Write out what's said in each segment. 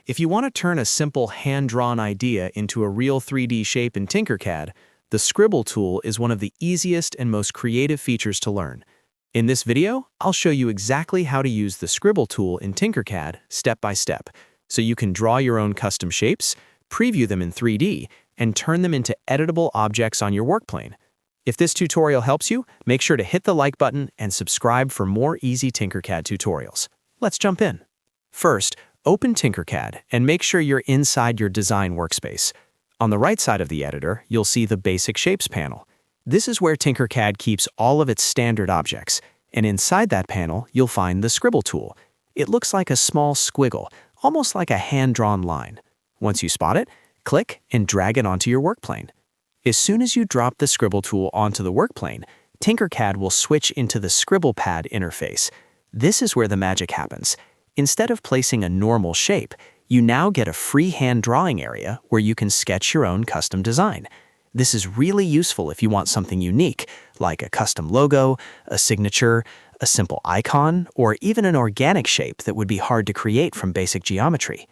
If you want to turn a simple hand-drawn idea into a real 3D shape in Tinkercad, the Scribble tool is one of the easiest and most creative features to learn. In this video, I'll show you exactly how to use the Scribble tool in Tinkercad step by step, so you can draw your own custom shapes, preview them in 3D, and turn them into editable objects on your workplane. If this tutorial helps you, make sure to hit the like button and subscribe for more easy Tinkercad tutorials. Let's jump in. First, open Tinkercad and make sure you're inside your design workspace. On the right side of the editor, you'll see the Basic Shapes panel. This is where Tinkercad keeps all of its standard objects, and inside that panel, you'll find the Scribble tool. It looks like a small squiggle, almost like a hand-drawn line. Once you spot it, click and drag it onto your workplane. As soon as you drop the Scribble tool onto the workplane, Tinkercad will switch into the Scribble pad interface. This is where the magic happens. Instead of placing a normal shape, you now get a freehand drawing area where you can sketch your own custom design. This is really useful if you want something unique, like a custom logo, a signature, a simple icon, or even an organic shape that would be hard to create from basic geometry.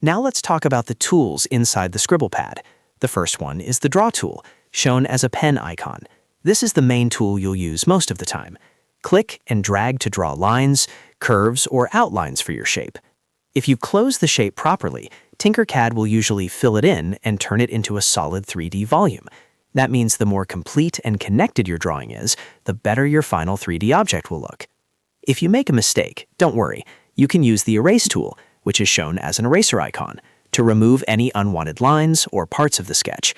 Now let's talk about the tools inside the Scribble pad. The first one is the Draw tool, shown as a pen icon. This is the main tool you'll use most of the time. Click and drag to draw lines, curves, or outlines for your shape. If you close the shape properly, Tinkercad will usually fill it in and turn it into a solid 3D volume. That means the more complete and connected your drawing is, the better your final 3D object will look. If you make a mistake, don't worry. You can use the Erase tool, which is shown as an eraser icon, to remove any unwanted lines or parts of the sketch.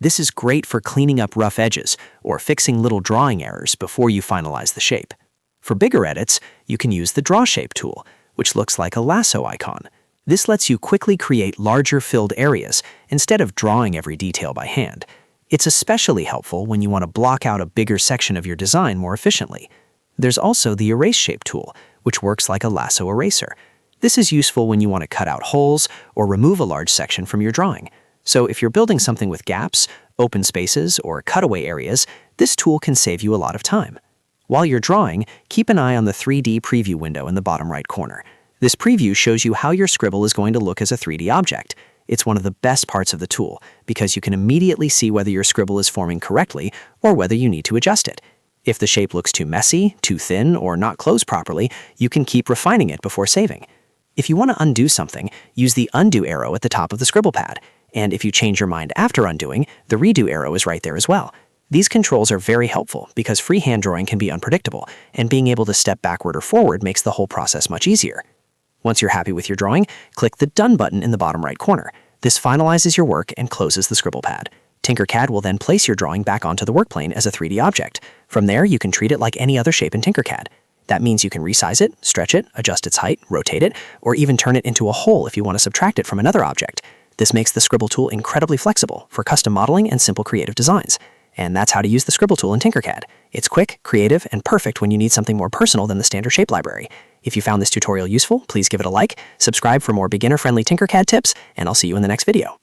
This is great for cleaning up rough edges or fixing little drawing errors before you finalize the shape. For bigger edits, you can use the Draw Shape tool, which looks like a lasso icon. This lets you quickly create larger filled areas instead of drawing every detail by hand. It's especially helpful when you want to block out a bigger section of your design more efficiently. There's also the Erase Shape tool, which works like a lasso eraser. This is useful when you want to cut out holes or remove a large section from your drawing. So if you're building something with gaps, open spaces, or cutaway areas, this tool can save you a lot of time. While you're drawing, keep an eye on the 3D preview window in the bottom right corner. This preview shows you how your scribble is going to look as a 3D object. It's one of the best parts of the tool because you can immediately see whether your scribble is forming correctly or whether you need to adjust it. If the shape looks too messy, too thin, or not closed properly, you can keep refining it before saving. If you want to undo something, use the Undo arrow at the top of the Scribble pad. And if you change your mind after undoing, the Redo arrow is right there as well. These controls are very helpful because freehand drawing can be unpredictable, and being able to step backward or forward makes the whole process much easier. Once you're happy with your drawing, click the Done button in the bottom right corner. This finalizes your work and closes the Scribble pad. Tinkercad will then place your drawing back onto the workplane as a 3D object. From there, you can treat it like any other shape in Tinkercad. That means you can resize it, stretch it, adjust its height, rotate it, or even turn it into a hole if you want to subtract it from another object. This makes the Scribble tool incredibly flexible for custom modeling and simple creative designs. And that's how to use the Scribble tool in Tinkercad. It's quick, creative, and perfect when you need something more personal than the standard shape library. If you found this tutorial useful, please give it a like, subscribe for more beginner-friendly Tinkercad tips, and I'll see you in the next video.